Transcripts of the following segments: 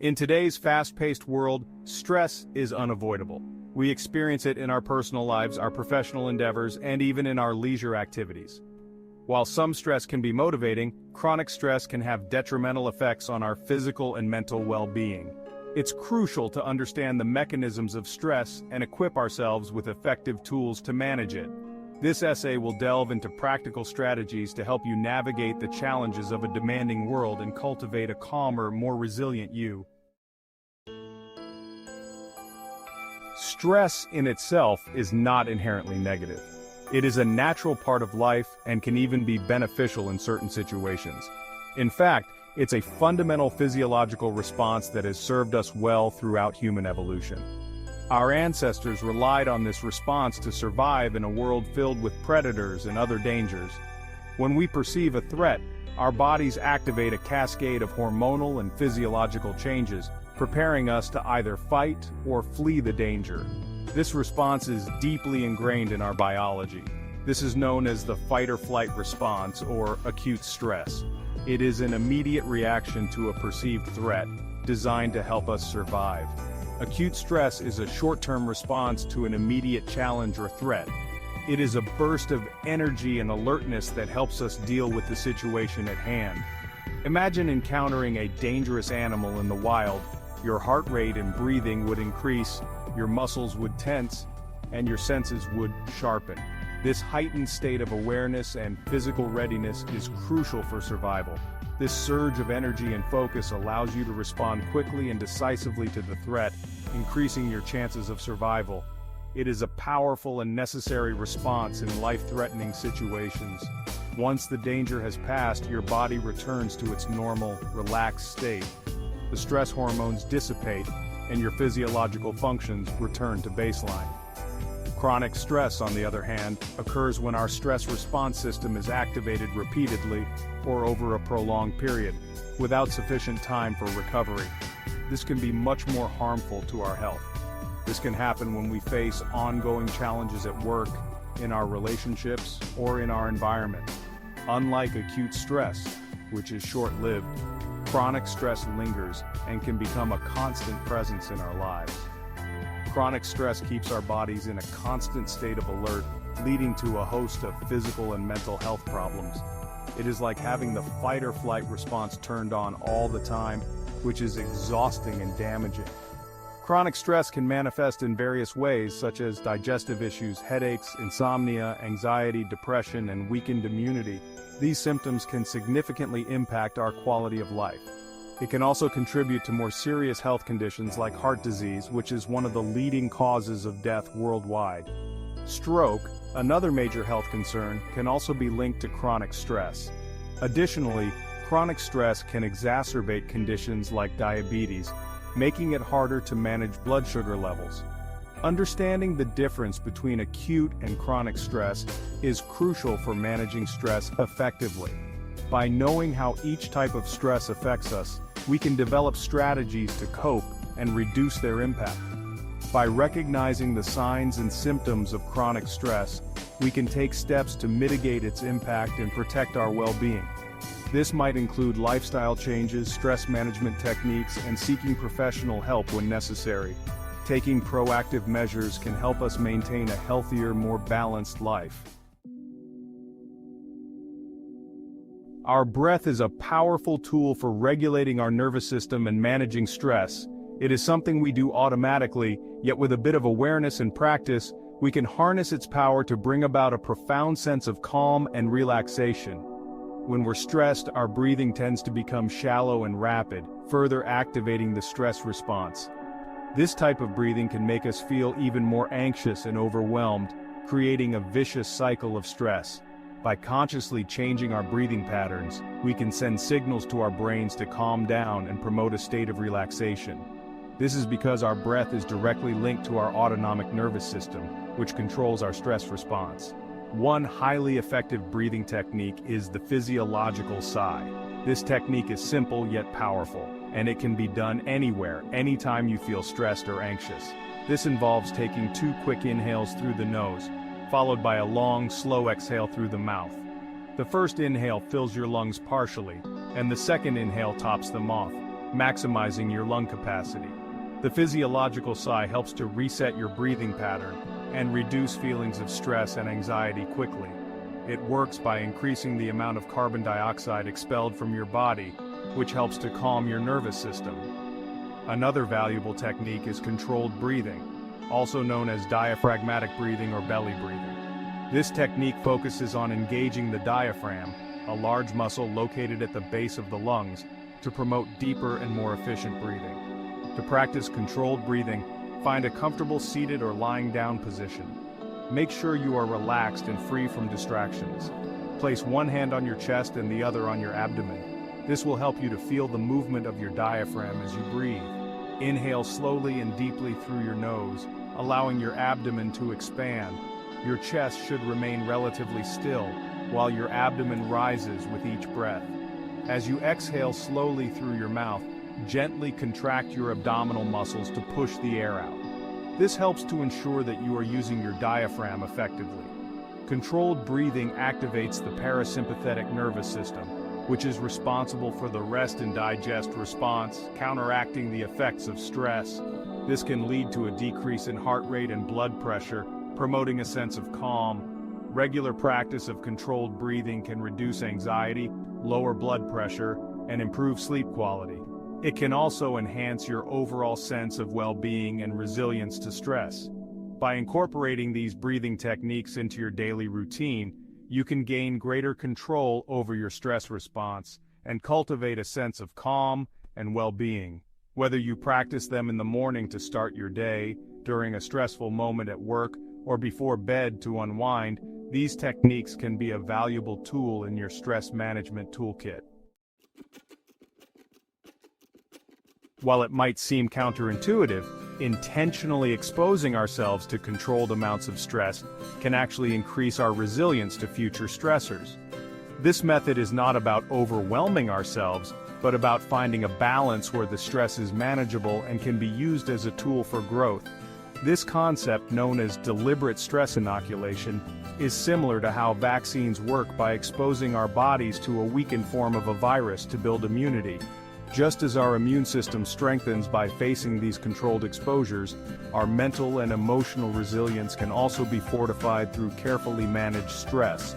In today's fast-paced world, stress is unavoidable. We experience it in our personal lives, our professional endeavors, and even in our leisure activities. While some stress can be motivating, chronic stress can have detrimental effects on our physical and mental well-being. It's crucial to understand the mechanisms of stress and equip ourselves with effective tools to manage it. This essay will delve into practical strategies to help you navigate the challenges of a demanding world and cultivate a calmer, more resilient you. Stress in itself is not inherently negative. It is a natural part of life and can even be beneficial in certain situations. In fact, it's a fundamental physiological response that has served us well throughout human evolution. Our ancestors relied on this response to survive in a world filled with predators and other dangers. When we perceive a threat, our bodies activate a cascade of hormonal and physiological changes, preparing us to either fight or flee the danger. This response is deeply ingrained in our biology. This is known as the fight-or-flight response, or acute stress. It is an immediate reaction to a perceived threat, designed to help us survive. Acute stress is a short-term response to an immediate challenge or threat. It is a burst of energy and alertness that helps us deal with the situation at hand. Imagine encountering a dangerous animal in the wild. Your heart rate and breathing would increase, your muscles would tense, and your senses would sharpen. This heightened state of awareness and physical readiness is crucial for survival. This surge of energy and focus allows you to respond quickly and decisively to the threat, increasing your chances of survival. It is a powerful and necessary response in life-threatening situations. Once the danger has passed, your body returns to its normal, relaxed state. The stress hormones dissipate, and your physiological functions return to baseline. Chronic stress, on the other hand, occurs when our stress response system is activated repeatedly or over a prolonged period, without sufficient time for recovery. This can be much more harmful to our health. This can happen when we face ongoing challenges at work, in our relationships, or in our environment. Unlike acute stress, which is short-lived, chronic stress lingers and can become a constant presence in our lives. Chronic stress keeps our bodies in a constant state of alert, leading to a host of physical and mental health problems. It is like having the fight-or-flight response turned on all the time, which is exhausting and damaging. Chronic stress can manifest in various ways, such as digestive issues, headaches, insomnia, anxiety, depression, and weakened immunity. These symptoms can significantly impact our quality of life. It can also contribute to more serious health conditions like heart disease, which is one of the leading causes of death worldwide. Stroke, another major health concern, can also be linked to chronic stress. Additionally, chronic stress can exacerbate conditions like diabetes, making it harder to manage blood sugar levels. Understanding the difference between acute and chronic stress is crucial for managing stress effectively. By knowing how each type of stress affects us, we can develop strategies to cope and reduce their impact. By recognizing the signs and symptoms of chronic stress, we can take steps to mitigate its impact and protect our well-being. This might include lifestyle changes, stress management techniques, and seeking professional help when necessary. Taking proactive measures can help us maintain a healthier, more balanced life. Our breath is a powerful tool for regulating our nervous system and managing stress. It is something we do automatically, yet with a bit of awareness and practice, we can harness its power to bring about a profound sense of calm and relaxation. When we're stressed, our breathing tends to become shallow and rapid, further activating the stress response. This type of breathing can make us feel even more anxious and overwhelmed, creating a vicious cycle of stress. By consciously changing our breathing patterns, we can send signals to our brains to calm down and promote a state of relaxation. This is because our breath is directly linked to our autonomic nervous system, which controls our stress response. One highly effective breathing technique is the physiological sigh. This technique is simple yet powerful, and it can be done anywhere, anytime you feel stressed or anxious. This involves taking 2 quick inhales through the nose, followed by a long, slow exhale through the mouth. The first inhale fills your lungs partially, and the second inhale tops them off. maximizing your lung capacity. The physiological sigh helps to reset your breathing pattern and reduce feelings of stress and anxiety quickly. It works by increasing the amount of carbon dioxide expelled from your body, which helps to calm your nervous system. Another valuable technique is controlled breathing, also known as diaphragmatic breathing or belly breathing. This technique focuses on engaging the diaphragm, a large muscle located at the base of the lungs, to promote deeper and more efficient breathing. To practice controlled breathing, find a comfortable seated or lying down position. Make sure you are relaxed and free from distractions. Place one hand on your chest and the other on your abdomen. This will help you to feel the movement of your diaphragm as you breathe. Inhale slowly and deeply through your nose, allowing your abdomen to expand. Your chest should remain relatively still, while your abdomen rises with each breath. As you exhale slowly through your mouth, gently contract your abdominal muscles to push the air out. This helps to ensure that you are using your diaphragm effectively. Controlled breathing activates the parasympathetic nervous system, which is responsible for the rest and digest response, counteracting the effects of stress. This can lead to a decrease in heart rate and blood pressure, promoting a sense of calm. Regular practice of controlled breathing can reduce anxiety, lower blood pressure, and improve sleep quality. It can also enhance your overall sense of well-being and resilience to stress. By incorporating these breathing techniques into your daily routine, you can gain greater control over your stress response and cultivate a sense of calm and well-being. Whether you practice them in the morning to start your day, during a stressful moment at work, or before bed to unwind, these techniques can be a valuable tool in your stress management toolkit. While it might seem counterintuitive, intentionally exposing ourselves to controlled amounts of stress can actually increase our resilience to future stressors. This method is not about overwhelming ourselves, but about finding a balance where the stress is manageable and can be used as a tool for growth. This concept, known as deliberate stress inoculation, is similar to how vaccines work by exposing our bodies to a weakened form of a virus to build immunity. Just as our immune system strengthens by facing these controlled exposures, our mental and emotional resilience can also be fortified through carefully managed stress.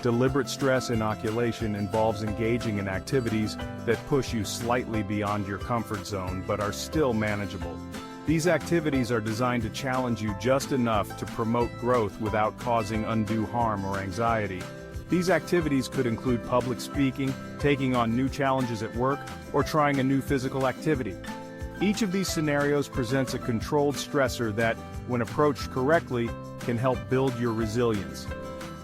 Deliberate stress inoculation involves engaging in activities that push you slightly beyond your comfort zone but are still manageable. These activities are designed to challenge you just enough to promote growth without causing undue harm or anxiety. These activities could include public speaking, taking on new challenges at work, or trying a new physical activity. Each of these scenarios presents a controlled stressor that, when approached correctly, can help build your resilience.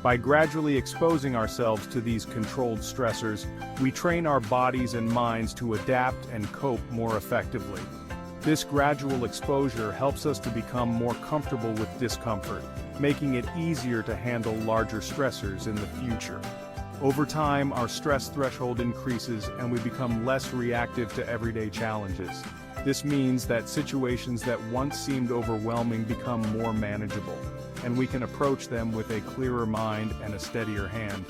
By gradually exposing ourselves to these controlled stressors, we train our bodies and minds to adapt and cope more effectively. This gradual exposure helps us to become more comfortable with discomfort, making it easier to handle larger stressors in the future. Over time, our stress threshold increases and we become less reactive to everyday challenges. This means that situations that once seemed overwhelming become more manageable, and we can approach them with a clearer mind and a steadier hand.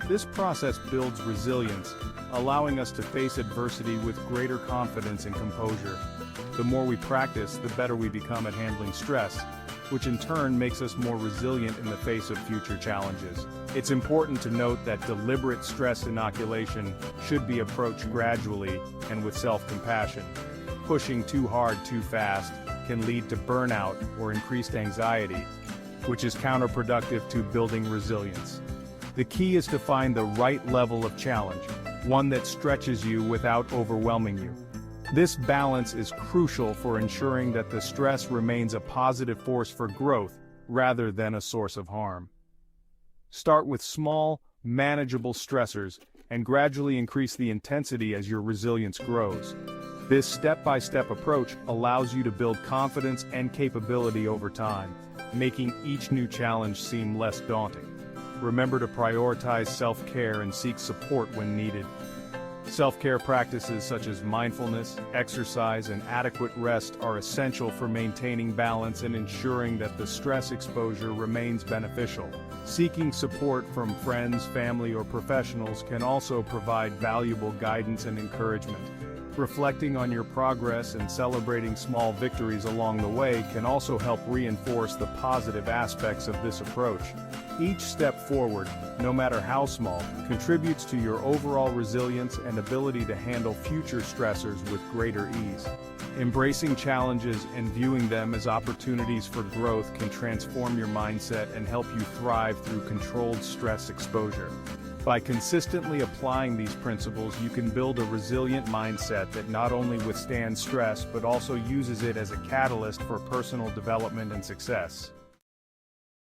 This process builds resilience, allowing us to face adversity with greater confidence and composure. The more we practice, the better we become at handling stress, which in turn makes us more resilient in the face of future challenges. It's important to note that deliberate stress inoculation should be approached gradually and with self-compassion. Pushing too hard too fast can lead to burnout or increased anxiety, which is counterproductive to building resilience. The key is to find the right level of challenge, one that stretches you without overwhelming you. This balance is crucial for ensuring that the stress remains a positive force for growth rather than a source of harm. Start with small, manageable stressors and gradually increase the intensity as your resilience grows. This step-by-step approach allows you to build confidence and capability over time, making each new challenge seem less daunting. Remember to prioritize self-care and seek support when needed. Self-care practices such as mindfulness, exercise, and adequate rest are essential for maintaining balance and ensuring that the stress exposure remains beneficial. Seeking support from friends, family, or professionals can also provide valuable guidance and encouragement. Reflecting on your progress and celebrating small victories along the way can also help reinforce the positive aspects of this approach. Each step forward, no matter how small, contributes to your overall resilience and ability to handle future stressors with greater ease. Embracing challenges and viewing them as opportunities for growth can transform your mindset and help you thrive through controlled stress exposure. By consistently applying these principles, you can build a resilient mindset that not only withstands stress but also uses it as a catalyst for personal development and success.